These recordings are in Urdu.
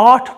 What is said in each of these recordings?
8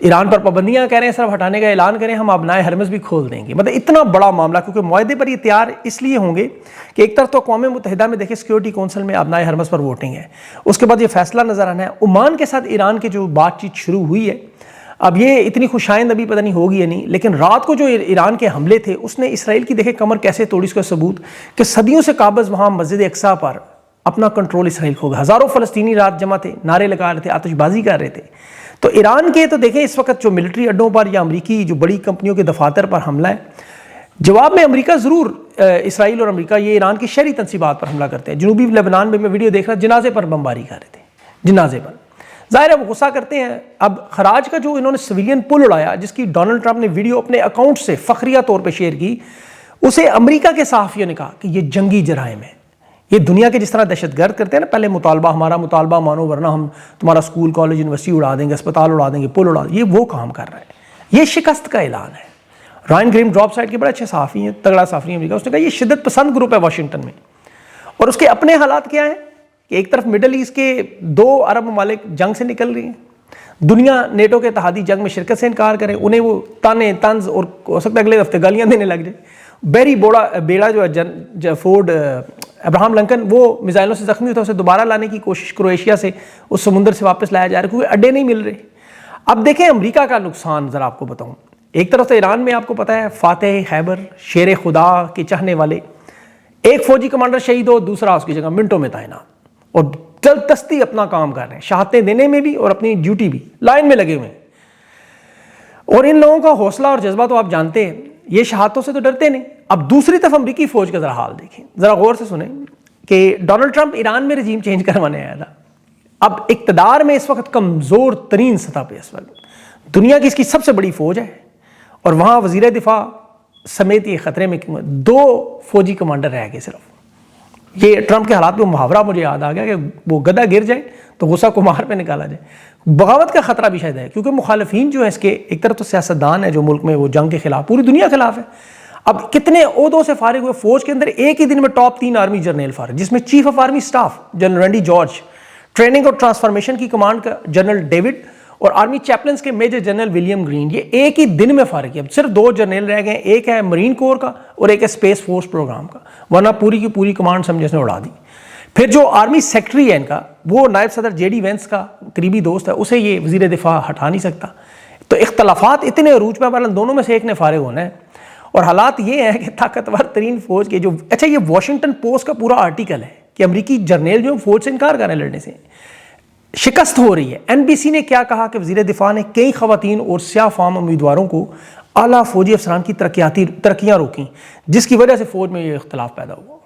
ایران پر پابندیاں کہہ رہے ہیں صرف ہٹانے کا اعلان کریں، ہم ابنائے ہرمز بھی کھول دیں گے. مطلب اتنا بڑا معاملہ، کیونکہ معاہدے پر یہ تیار اس لیے ہوں گے کہ ایک طرف تو اقوام متحدہ میں دیکھیں سیکورٹی کونسل میں ابنائے ہرمز پر ووٹنگ ہے، اس کے بعد یہ فیصلہ نظر آنا ہے. عمان کے ساتھ ایران کی جو بات چیت شروع ہوئی ہے، اب یہ اتنی خوشائند ابھی پتہ نہیں ہوگی یا نہیں، لیکن رات کو جو ایران کے حملے تھے اس نے اسرائیل کی دیکھیں کمر کیسے توڑی. اس کا ثبوت کہ صدیوں سے قابض وہاں مسجد اقصیٰ پر اپنا کنٹرول اسرائیل کھو گیا. ہزاروں فلسطینی رات جمع تھے، نعرے لگا رہے تھے، آتش بازی کر رہے تھے. تو ایران کے تو دیکھیں اس وقت جو ملٹری اڈوں پر یا امریکی جو بڑی کمپنیوں کے دفاتر پر حملہ ہے، جواب میں امریکہ ضرور، اسرائیل اور امریکہ یہ ایران کی شہری تنصیبات پر حملہ کرتے ہیں. جنوبی لبنان میں ویڈیو دیکھ رہا، جنازے پر بمباری کر رہے تھے، جنازے پر. ظاہر ہے وہ غصہ کرتے ہیں. اب خراج کا جو انہوں نے سویلین پل اڑایا، جس کی ڈونلڈ ٹرمپ نے ویڈیو اپنے اکاؤنٹ سے فخریہ طور پہ شیئر کی، اسے امریکہ کے صحافیوں نے کہا کہ یہ جنگی جرائم ہے. یہ دنیا کے جس طرح دہشت گرد کرتے ہیں نا، پہلے مطالبہ، ہمارا مطالبہ مانو ورنہ ہم تمہارا اسکول کالج یونیورسٹی اڑا دیں گے، اسپتال اڑا دیں گے، پل اڑا دیں گے، یہ وہ کام کر رہا ہے. یہ شکست کا اعلان ہے. رائن گریم ڈراپ سائٹ کے بڑے اچھے صحافی ہیں، تگڑا صحافی ہیں امریکہ، اس نے کہا یہ شدت پسند گروپ ہے واشنگٹن میں، اور اس کے اپنے حالات کیا ہیں کہ ایک طرف مڈل ایسٹ کے 2 عرب ممالک جنگ سے نکل رہی ہیں، دنیا نیٹو کے اتحادی جنگ میں شرکت سے انکار کرے، انہیں وہ تانے طنز اور ہو سکتا ہے اگلے ہفتے گالیاں دینے لگ جائے. بیری بیڑا جو ہے فورڈ ابراہم لنکن، وہ میزائلوں سے زخمی ہوتا ہے، اسے دوبارہ لانے کی کوشش کرویشیا سے اس سمندر سے واپس لایا جا رہا ہے کیونکہ اڈے نہیں مل رہے. اب دیکھیں امریکہ کا نقصان ذرا آپ کو بتاؤں. ایک طرف تو ایران میں آپ کو پتہ ہے فاتح خیبر، شیر خدا کے چاہنے والے، ایک فوجی کمانڈر شہید ہو، دوسرا اس کی جگہ منٹوں میں تعینات، اور دستی اپنا کام کر رہے ہیں، شہادتیں دینے میں بھی اور اپنی ڈیوٹی بھی لائن میں لگے ہوئے ہیں. اور ان لوگوں کا حوصلہ اور جذبہ تو آپ جانتے ہیں، یہ شہادتوں سے تو ڈرتے نہیں. اب دوسری طرف امریکی فوج کا ذرا حال دیکھیں، ذرا غور سے سنیں کہ ڈونلڈ ٹرمپ ایران میں رجیم چینج کروانے آیا تھا. اب اقتدار میں اس وقت کمزور ترین سطح پہ اس وقت دنیا کی اس کی سب سے بڑی فوج ہے، اور وہاں وزیر دفاع سمیت یہ خطرے میں کیوں ہے. 2 فوجی کمانڈر رہ گئے صرف. یہ ٹرمپ کے حالات میں محاورہ مجھے یاد آ گیا کہ وہ گدھا گر جائے تو غصہ کمار پہ نکالا جائے. بغاوت کا خطرہ بھی شاید ہے، کیونکہ مخالفین جو ہیں اس کے، ایک طرف تو سیاستدان ہے جو ملک میں وہ جنگ کے خلاف پوری دنیا خلاف ہے. اب کتنے عہدوں سے فارغ ہوئے فوج کے اندر، ایک ہی دن میں ٹاپ 3 آرمی جرنیل فارغ، جس میں chief of army staff general رینڈی George, training اور ٹرانسفارمیشن کی کمانڈ کا جنرل ڈیوڈ، اور آرمی چیپلنز کے میجر جنرل ولیم گرین. یہ ایک ہی دن میں فارغ کیا. صرف 2 جرنیل رہ گئے، ایک ہے مرین کور کا اور ایک ہے اسپیس فورس پروگرام کا، ورنہ پوری کی پوری کمانڈ سمجھے اس نے اڑا دی. پھر جو آرمی سیکٹری ہے ان کا، وہ نائب صدر جے ڈی وینس کا قریبی دوست ہے، اسے یہ وزیر دفاع ہٹا نہیں سکتا. تو اختلافات اتنے عروج پہ، مثلا دونوں میں سے ایک نے فارغ ہونا ہے. اور حالات یہ ہیں کہ طاقتور ترین فوج کے جو، اچھا یہ واشنگٹن پوسٹ کا پورا آرٹیکل ہے کہ امریکی جرنیل جو فوج سے انکار کر رہے ہیں لڑنے سے، شکست ہو رہی ہے. این بی سی نے کیا کہا کہ وزیر دفاع نے کئی خواتین اور سیاہ فام امیدواروں کو اعلیٰ فوجی افسران کی ترقیاں روکیں، جس کی وجہ سے فوج میں یہ اختلاف پیدا ہوا.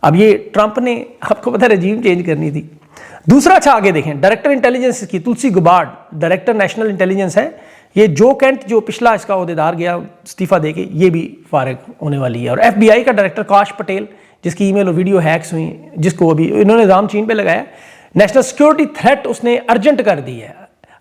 اب یہ ٹرمپ نے، آپ کو پتہ رجیم چینج کرنی تھی. دوسرا اچھا آگے دیکھیں، ڈائریکٹر انٹیلیجنس کی تلسی گبارڈ ڈائریکٹر نیشنل انٹیلیجنس ہے. یہ جو کینٹ جو پچھلا اس کا عہدیدار گیا استعفیٰ دے کے، یہ بھی فارغ ہونے والی ہے. اور ایف بی آئی کا ڈائریکٹر کاش پٹیل، جس کی ای میل اور ویڈیو ہیکس ہوئی، جس کو ابھی انہوں نے نظام چین پہ لگایا، نیشنل سیکورٹی تھریٹ اس نے ارجنٹ کر دی ہے.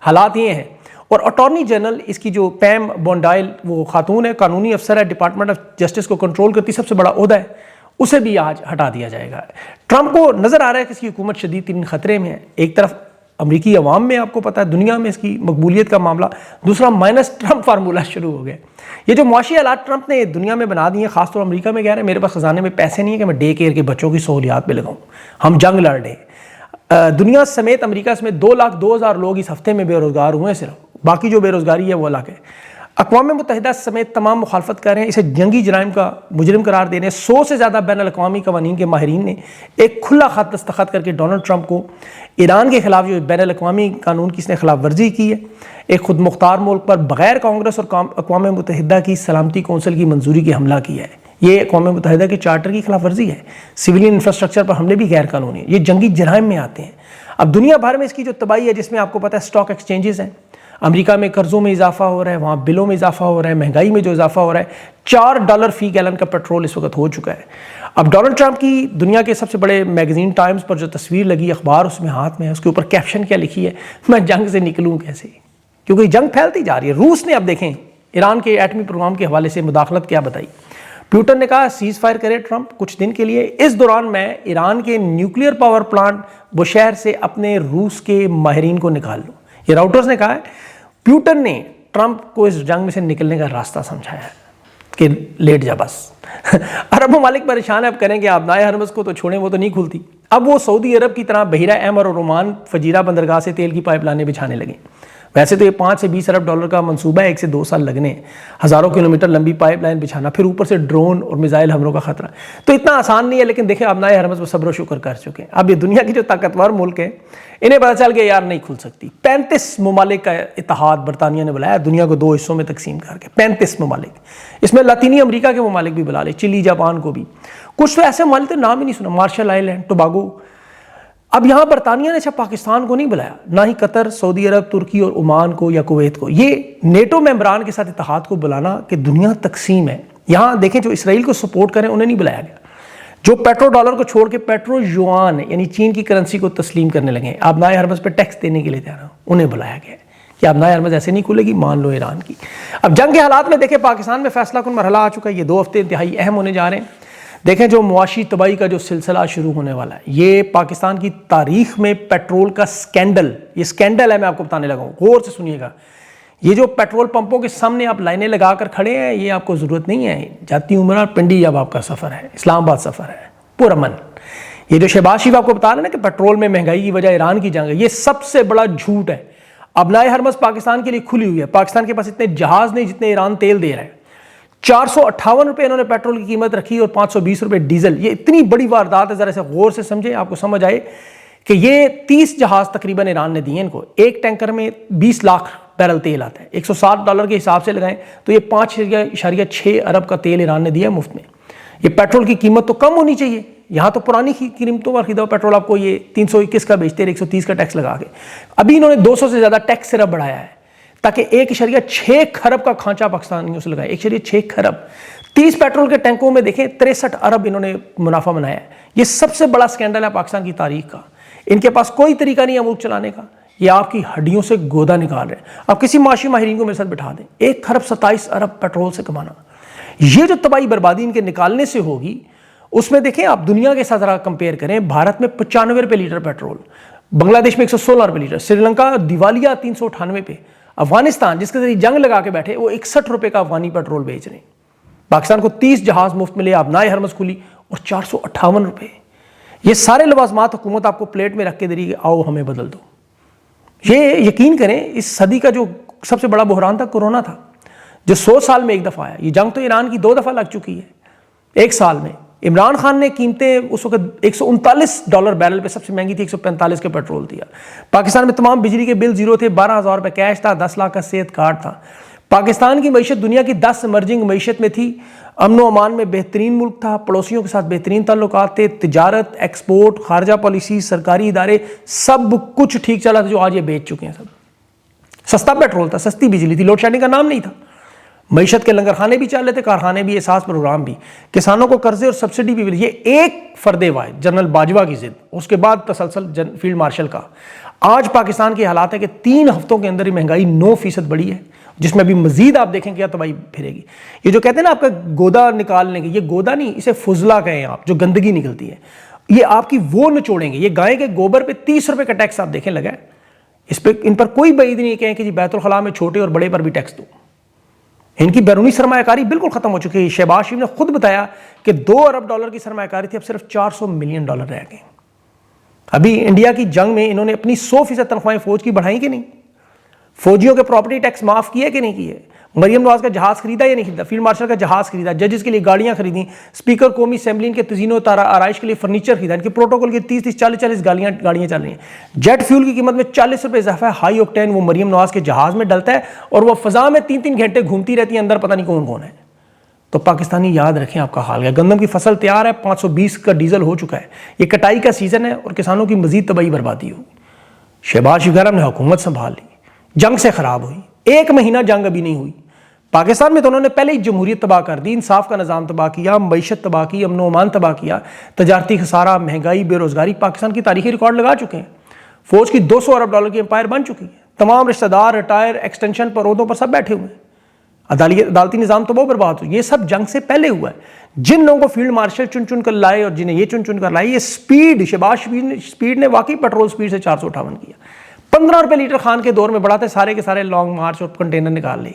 حالات یہ ہیں. اور اٹارنی جنرل اس کی جو پیم بونڈائل، وہ خاتون ہے، قانونی افسر ہے، ڈپارٹمنٹ آف جسٹس کو کنٹرول کرتی، سب سے بڑا عہدہ ہے، اسے بھی آج ہٹا دیا جائے گا. ٹرمپ کو نظر آ رہا ہے کہ اس کی حکومت شدید ترین خطرے میں ہے. ایک طرف امریکی عوام میں آپ کو پتہ ہے دنیا میں اس کی مقبولیت کا معاملہ، دوسرا مائنس ٹرمپ فارمولہ شروع ہو گیا. یہ جو معاشی حالات ٹرمپ نے دنیا میں بنا دیے ہیں، خاص طور امریکہ میں کہہ رہے ہیں میرے پاس خزانے میں پیسے نہیں ہیں کہ میں ڈے کیئر کے بچوں کی سہولیات پہ لگاؤں، ہم جنگ لڑ رہے ہیں. دنیا سمیت امریکہ سمیت 2,02,000 لوگ اس ہفتے میں بے روزگار ہوئے ہیں صرف. باقی جو بے روزگاری ہے وہ الگ ہے. اقوام متحدہ سمیت تمام مخالفت کر رہے ہیں، اسے جنگی جرائم کا مجرم قرار دے رہے ہیں. 100 سے زیادہ بین الاقوامی قوانین کے ماہرین نے ایک کھلا خط دستخط کر کے ڈونلڈ ٹرمپ کو ایران کے خلاف جو بین الاقوامی قانون کی اس نے خلاف ورزی کی ہے، ایک خود مختار ملک پر بغیر کانگریس اور اقوام متحدہ کی سلامتی کونسل کی منظوری کی حملہ کیا ہے. یہ اقوام متحدہ کے چارٹر کی خلاف ورزی ہے. سویلین انفراسٹرکچر پر حملے بھی غیر قانونی ہیں. یہ جنگی جرائم میں آتے ہیں. اب دنیا بھر میں اس کی جو تباہی ہے، جس میں آپ کو پتہ ہے اسٹاک ایکسچینجز ہیں، امریکہ میں قرضوں میں اضافہ ہو رہا ہے، وہاں بلوں میں اضافہ ہو رہا ہے، مہنگائی میں جو اضافہ ہو رہا ہے، $4 فی گیلن کا پیٹرول اس وقت ہو چکا ہے. اب ڈونلڈ ٹرمپ کی دنیا کے سب سے بڑے میگزین ٹائمز پر جو تصویر لگی، اخبار اس میں ہاتھ میں ہے، اس کے اوپر کیپشن کیا لکھی ہے، میں جنگ سے نکلوں کیسے، کیونکہ جنگ پھیلتی جا رہی ہے. روس نے اب دیکھیں ایران کے ایٹمی پروگرام کے حوالے سے مداخلت کیا بتائی. پیوٹن نے کہا سیز فائر کرے ٹرمپ کچھ دن کے لیے، اس دوران میں ایران کے نیوکلیئر پاور پلانٹ بشہر سے اپنے روس کے ماہرین کو نکال لوں. یہ راؤٹرز نے کہا ہے. پیوٹن نے ٹرمپ کو اس جنگ میں سے نکلنے کا راستہ سمجھایا ہے کہ لیٹ جا بس. عرب ممالک پریشان ہے، اب کریں کہ آبنائے ہرمز کو تو چھوڑیں، وہ تو نہیں کھلتی. اب وہ سعودی عرب کی طرح بحیرہ احمر اور عمان فجیرہ بندرگاہ سے تیل کی پائپ لائنیں بچھانے لگیں. ویسے تو یہ 5 سے 20 ارب ڈالر کا منصوبہ ہے، 1 سے 2 سال لگنے ہیں ہزاروں کلومیٹر لمبی پائپ لائن بچھانا، پھر اوپر سے ڈرون اور میزائل حملوں کا خطرہ. تو اتنا آسان نہیں ہے، لیکن دیکھیں آبنائے ہرمز پر صبر و شکر کر چکے ہیں. اب یہ دنیا کی جو طاقتور ملک ہیں انہیں پتہ چل گیا یار نہیں کھل سکتی. 35 ممالک کا اتحاد برطانیہ نے بلایا دنیا کو 2 حصوں میں تقسیم کر کے. 35 ممالک، اس میں لاطینی امریکہ کے ممالک بھی بلا لے، چلی، جاپان کو بھی. کچھ تو ایسے ممالک نام ہی نہیں سنا، مارشل آئلینڈ، ٹوباگو. اب یہاں برطانیہ نے اچھا پاکستان کو نہیں بلایا، نہ ہی قطر، سعودی عرب، ترکی اور عمان کو یا کویت کو. یہ نیٹو ممبران کے ساتھ اتحاد کو بلانا کہ دنیا تقسیم ہے. یہاں دیکھیں جو اسرائیل کو سپورٹ کریں انہیں نہیں بلایا گیا. جو پیٹرو ڈالر کو چھوڑ کے پیٹرو یوان یعنی چین کی کرنسی کو تسلیم کرنے لگے، آبنائے ہرمز پہ ٹیکس دینے کے لیے تیار ہیں، انہیں بلایا گیا کہ آبنائے ہرمز ایسے نہیں کھلے گی، مان لو ایران کی. اب جنگ کے حالات میں دیکھیں پاکستان میں فیصلہ کن مرحلہ آ چکا ہے. یہ 2 ہفتے انتہائی اہم ہونے جا رہے ہیں. دیکھیں جو معاشی تباہی کا جو سلسلہ شروع ہونے والا ہے، یہ پاکستان کی تاریخ میں پیٹرول کا سکینڈل، یہ سکینڈل ہے، میں آپ کو بتانے لگا ہوں، غور سے سنیے گا. یہ جو پیٹرول پمپوں کے سامنے آپ لائنیں لگا کر کھڑے ہیں، یہ آپ کو ضرورت نہیں ہے. جاتی عمرہ پنڈی اب آپ کا سفر ہے، اسلام آباد سفر ہے پرامن. یہ جو شہباز شریف آپ کو بتا رہے ہیں نا کہ پیٹرول میں مہنگائی کی وجہ ایران کی جنگ ہے، یہ سب سے بڑا جھوٹ ہے. آبنائے ہرمز پاکستان کے لیے کھلی ہوئی ہے. پاکستان کے پاس اتنے جہاز نہیں جتنے ایران تیل دے رہا ہے. 458 روپے انہوں نے پیٹرول کی قیمت رکھی اور 520 روپے ڈیزل. یہ اتنی بڑی واردات ہے، ذرا سے غور سے سمجھیں، آپ کو سمجھ آئے کہ یہ 30 جہاز تقریباً ایران نے دیے ان کو. ایک ٹینکر میں 20 لاکھ بیرل تیل آتا ہے. $160 کے حساب سے لگائیں تو یہ 5.6 ارب کا تیل ایران نے دیا مفت میں. یہ پیٹرول کی قیمت تو کم ہونی چاہیے. یہاں تو پرانی قیمتوں پر خریدا ہوا پیٹرول آپ کو یہ 321 کا بیچتے ہیں، 130 کا ٹیکس لگا کے. ابھی انہوں نے 200 سے زیادہ ٹیکس صرف بڑھایا ہے تاکہ 1.6 خرب کا کھانچا پاکستانیوں سے لگائے. 1.6 خرب. 30 پیٹرول کے ٹینکوں میں دیکھیں 63 ارب انہوں نے منافع بنایا ہے. یہ سب سے بڑا سکینڈل ہے پاکستان کی تاریخ کا. ان کے پاس کوئی طریقہ نہیں ہے ملک چلانے کا. یہ آپ کی ہڈیوں سے گودا نکال رہے ہیں. آپ کسی معاشی ماہرین کو میرے ساتھ بٹھا دیں، 1 خرب 27 ارب پیٹرول سے کمانا. یہ جو تباہی بربادی ان کے نکالنے سے ہوگی، اس میں دیکھیں آپ دنیا کے ساتھ ذرا کمپیئر کریں. بھارت میں 95 روپے لیٹر پیٹرول، بنگلہ دیش میں 116 روپے لیٹر، سری لنکا دیوالیہ 398 پہ. افغانستان جس کے ذریعے جنگ لگا کے بیٹھے وہ 61 روپے کا افغانی پیٹرول بیچ رہے ہیں. پاکستان کو 30 جہاز مفت ملے، آبنائے ہرمز کھلی اور 458 روپے. یہ سارے لوازمات حکومت آپ کو پلیٹ میں رکھ کے دے رہی ہے، آؤ ہمیں بدل دو. یہ یقین کریں اس صدی کا جو سب سے بڑا بحران تھا کورونا تھا، جو 100 سال میں ایک دفعہ آیا. یہ جنگ تو ایران کی 2 دفعہ لگ چکی ہے 1 سال میں. عمران خان نے قیمتیں اس وقت $139 بیرل پہ، سب سے مہنگی تھی 145 کا پیٹرول دیا. پاکستان میں تمام بجلی کے بل زیرو تھے، 12,000 روپے کیش تھا، 10 لاکھ کا صحت کارڈ تھا. پاکستان کی معیشت دنیا کی 10 ایمرجنگ معیشت میں تھی. امن و امان میں بہترین ملک تھا، پڑوسیوں کے ساتھ بہترین تعلقات تھے، تجارت، ایکسپورٹ، خارجہ پالیسی، سرکاری ادارے، سب کچھ ٹھیک چلا تھا. جو آج یہ بیچ چکے ہیں سب. سستا پیٹرول تھا، سستی بجلی تھی، لوڈ شیڈنگ کا نام نہیں تھا. معیشت کے لنگر خانے بھی چل رہے تھے، کارخانے بھی، احساس پروگرام بھی. کسانوں کو قرضے اور سبسڈی بھی ملی. یہ ایک فرد واحد جنرل باجوہ کی ضد، اس کے بعد تسلسل فیلڈ مارشل کا. آج پاکستان کے حالات ہے کہ 3 ہفتوں کے اندر ہی مہنگائی 9% بڑھی ہے، جس میں ابھی مزید آپ دیکھیں کیا تباہی پھرے گی. یہ جو کہتے ہیں نا آپ کا گودا نکالنے کے، یہ گودا نہیں، اسے فضلہ کہیں آپ، جو گندگی نکلتی ہے، یہ آپ کی وہ نچوڑیں گے. یہ گائے کے گوبر پہ 30 روپے کا ٹیکس آپ دیکھیں لگا ہے. اس پہ ان پر کوئی بعید نہیں کہیں کہ جی بیت الخلاء میں چھوٹے اور بڑے پر بھی ٹیکس دو. ان کی بیرونی سرمایہ کاری بالکل ختم ہو چکی ہے. شہباز شریف نے خود بتایا کہ $2 ارب کی سرمایہ کاری تھی، اب صرف $400 ملین رہ گئے. ابھی انڈیا کی جنگ میں انہوں نے اپنی 100% تنخواہیں فوج کی بڑھائیں کہ نہیں؟ فوجیوں کے پراپرٹی ٹیکس معاف کیے کہ نہیں کیے؟ مریم نواز کا جہاز خریدا یا نہیں خریدا؟ فیلڈ مارشل کا جہاز خریدا، ججز کے لیے گاڑیاں خریدیں، اسپیکر قومی اسمبلی کے تزئین و آرائش کے لیے فرنیچر خریدا. ان کے پروٹوکول کی 30-40 گاڑیاں چل رہی ہیں. جیٹ فیول کی قیمت میں 40 روپے اضافہ ہے. ہائی اوکٹین وہ مریم نواز کے جہاز میں ڈلتا ہے اور وہ فضا میں 3 گھنٹے گھومتی رہتی ہے، اندر پتہ نہیں کون ہے. تو پاکستانی یاد رکھیں آپ کا حال ہے. گندم کی فصل تیار ہے، 520 کا ڈیزل ہو چکا ہے. یہ کٹائی کا سیزن ہے اور کسانوں کی مزید تباہی بربادی ہو. شہباز شریف نے حکومت سنبھال لی، جنگ سے خراب ہوئی. 1 مہینہ جنگ ابھی نہیں ہوئی. پاکستان میں تو انہوں نے پہلے ہی جمہوریت تباہ کر دی، انصاف کا نظام تباہ کیا، معیشت تباہ کی، امن و امان تباہ کیا، تجارتی خسارہ، مہنگائی، بے روزگاری. پاکستان کی تاریخی ریکارڈ لگا چکے ہیں. فوج کی $200 ارب کی امپائر بن چکی ہے. تمام رشتہ دار ریٹائر، ایکسٹینشن پر، عہدوں پر سب بیٹھے ہوئے ہیں. عدالتی نظام تو بہت برباد ہو. یہ سب جنگ سے پہلے ہوا ہے. جن لوگوں کو فیلڈ مارشل چن کر لائے اور جنہیں یہ چن کر لائے، یہ سپیڈ، شہباز سپیڈ نے واقعی پیٹرول سپیڈ سے 458 کیا. 15 روپے لیٹر خان کے دور میں بڑھاتے سارے کے سارے لانگ مارچ اور کنٹینر نکال لی.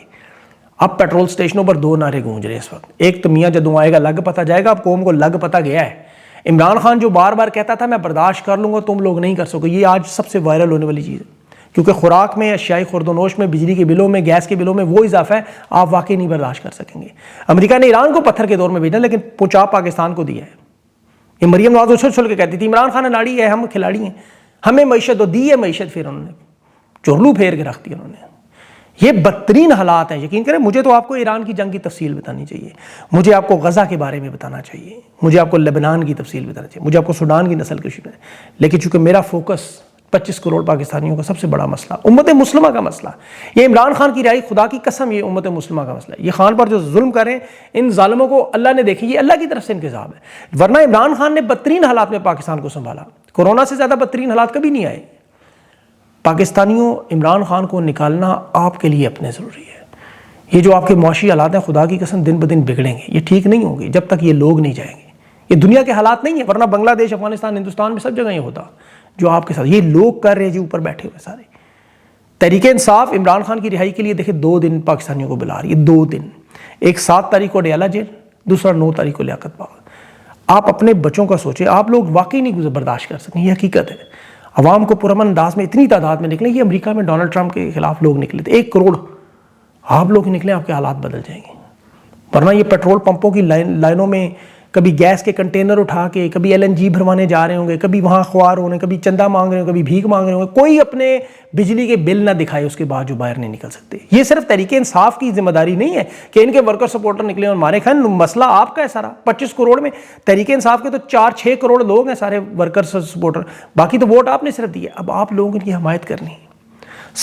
اب پیٹرول سٹیشنوں پر 2 نعرے گونج رہے ہیں اس وقت. ایک تو میاں جدوں آئے گا لگ پتہ جائے گا. اب قوم کو لگ پتہ گیا ہے. عمران خان جو بار بار کہتا تھا میں برداشت کر لوں گا تم لوگ نہیں کر سکو, یہ آج سب سے وائرل ہونے والی چیز ہے. کیونکہ خوراک میں, اشیائی خورد و نوش میں, بجلی کے بلوں میں, گیس کے بلوں میں وہ اضافہ ہے آپ واقعی نہیں برداشت کر سکیں گے. امریکہ نے ایران کو پتھر کے دور میں بھیجا لیکن پہنچا پاکستان کو دیا ہے. یہ مریم نواز اچھل چھل کے کہتی تھی عمران خان اناڑی ہے, ہم کھلاڑی ہیں, ہمیں معیشت دی ہے معیشت, پھر انہوں نے چورلو پھیر کے رکھ دیا انہوں نے. یہ بدترین حالات ہیں. یقین کریں مجھے تو آپ کو ایران کی جنگ کی تفصیل بتانی چاہیے, مجھے آپ کو غزہ کے بارے میں بتانا چاہیے, مجھے آپ کو لبنان کی تفصیل بتانا چاہیے, مجھے آپ کو سوڈان کی نسل کشی بتانا چاہیے. لیکن چونکہ میرا فوکس 25 کروڑ پاکستانیوں کا سب سے بڑا مسئلہ, امت مسلمہ کا مسئلہ, یہ عمران خان کی رہائی, خدا کی قسم یہ امت مسلمہ کا مسئلہ ہے. یہ خان پر جو ظلم کر رہے ہیں ان ظالموں کو اللہ نے دیکھی, یہ اللہ کی طرف سے انتظام ہے. ورنہ عمران خان نے بدترین حالات میں پاکستان کو سنبھالا. کورونا سے زیادہ بدترین حالات کبھی نہیں آئے. پاکستانیوں عمران خان کو نکالنا آپ کے لیے اپنے ضروری ہے. یہ جو آپ کے معاشی حالات ہیں خدا کی قسم دن بدن بگڑیں گے, یہ ٹھیک نہیں ہوں گے جب تک یہ لوگ نہیں جائیں گے. یہ دنیا کے حالات نہیں ہیں, ورنہ بنگلہ دیش, افغانستان, ہندوستان میں سب جگہ یہ ہوتا جو آپ کے ساتھ. یہ لوگ کر رہے ہیں جی اوپر بیٹھے ہوئے سارے. تحریک انصاف عمران خان کی رہائی کے لیے دیکھیں 2 دن پاکستانیوں کو بلا رہی ہے, 2 دن. ایک 7 تاریخ کو ڈیالہ جیل, دوسرا 9 تاریخ کو لیاقت باغ. آپ اپنے بچوں کا سوچیں, آپ لوگ واقعی نہیں برداشت کر سکیں, یہ حقیقت ہے. عوام کو پرامن انداز میں اتنی تعداد میں نکلیں. یہ امریکہ میں ڈونلڈ ٹرمپ کے خلاف لوگ نکلے تھے 1 کروڑ. آپ لوگ نکلیں آپ کے حالات بدل جائیں گے. ورنہ یہ پیٹرول پمپوں کی لائنوں میں کبھی گیس کے کنٹینر اٹھا کے, کبھی LNG بھروانے جا رہے ہوں گے, کبھی وہاں خوار ہونے, کبھی چندہ مانگ رہے ہوں گے, کبھی بھیک مانگ رہے ہوں گے. کوئی اپنے بجلی کے بل نہ دکھائے اس کے بعد جو باہر نہیں نکل سکتے. یہ صرف تحریک انصاف کی ذمہ داری نہیں ہے کہ ان کے ورکر سپورٹر نکلے اور مارے کھائیں. مسئلہ آپ کا ہے سارا. 25 کروڑ میں تحریک انصاف کے تو 4-6 کروڑ لوگ ہیں سارے ورکر سپورٹر, باقی تو ووٹ آپ نے صرف دیے. اب آپ لوگوں کی حمایت کرنی ہے.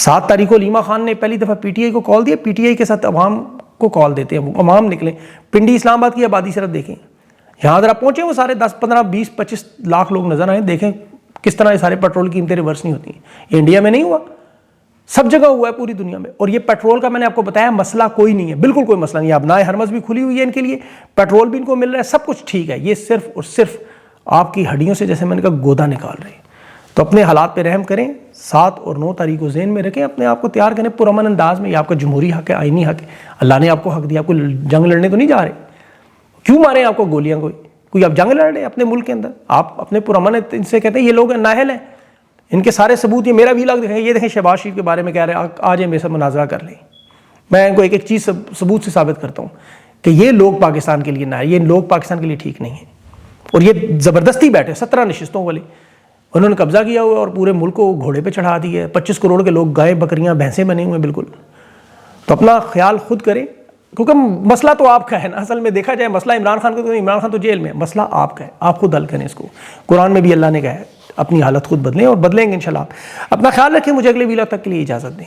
7 تاریخ کو لیما خان نے پہلی دفعہ PTI کو کال دیا. PTI کے ساتھ عوام کو کال دیتے ہیں, عوام نکلیں. پنڈی اسلام آباد کی آبادی صرف دیکھیں, یہاں ذرا پہنچے وہ سارے 10, 15, 20, 25 لاکھ لوگ نظر آئیں. دیکھیں کس طرح یہ سارے پیٹرول کی قیمتیں ریورس نہیں ہوتی ہیں. یہ انڈیا میں نہیں ہوا, سب جگہ ہوا ہے پوری دنیا میں. اور یہ پیٹرول کا میں نے آپ کو بتایا مسئلہ کوئی نہیں ہے, بالکل کوئی مسئلہ نہیں ہے. ابنائے ہرمز بھی کھلی ہوئی ہے ان کے لیے, پیٹرول بھی ان کو مل رہا ہے, سب کچھ ٹھیک ہے. یہ صرف اور صرف آپ کی ہڈیوں سے جیسے میں نے کہا گودا نکال رہے ہیں. تو اپنے حالات پہ رحم کریں. 7 اور 9 تاریخ کو ذہن میں رکھیں, اپنے آپ کو تیار کریں پرامن انداز میں. یہ آپ کا جمہوری حق ہے, آئینی حق ہے. اللہ نے آپ کو حق دیا, آپ کو جنگ لڑنے تو نہیں جا رہے. کیوں مارے آپ کو گولیاں کوئی آپ جنگ لڑ رہے ہیں اپنے ملک کے اندر. آپ اپنے پرامن ان سے کہتے ہیں یہ لوگ نااہل ہیں, ان کے سارے ثبوت یہ میرا بھی لاگ دکھائیں. یہ دیکھیں شہباز شریف کے بارے میں کہہ رہے ہیں آ جائیں میرے ساتھ مناظرہ کر لیں. میں ان کو ایک چیز ثبوت سے ثابت کرتا ہوں کہ یہ لوگ پاکستان کے لیے نہ, یہ لوگ پاکستان کے لیے ٹھیک نہیں ہیں. اور یہ زبردستی بیٹھے 17 نشستوں والے, انہوں نے قبضہ کیا ہوا اور پورے ملک کو گھوڑے پہ چڑھا دیا ہے. 25 کروڑ کے لوگ گائے بکریاں بھینسیں بنے ہوئے ہیں بالکل. تو اپنا خیال خود کریں, کیونکہ مسئلہ تو آپ کا ہے نا. اصل میں دیکھا جائے مسئلہ عمران خان کا, تو عمران خان تو جیل میں ہے, مسئلہ آپ کا ہے, آپ خود حل کریں اس کو. قرآن میں بھی اللہ نے کہا ہے اپنی حالت خود بدلیں, اور بدلیں گے انشاءاللہ. اپنا خیال رکھیں. مجھے اگلے ویلاگ تک کے لیے اجازت دیں.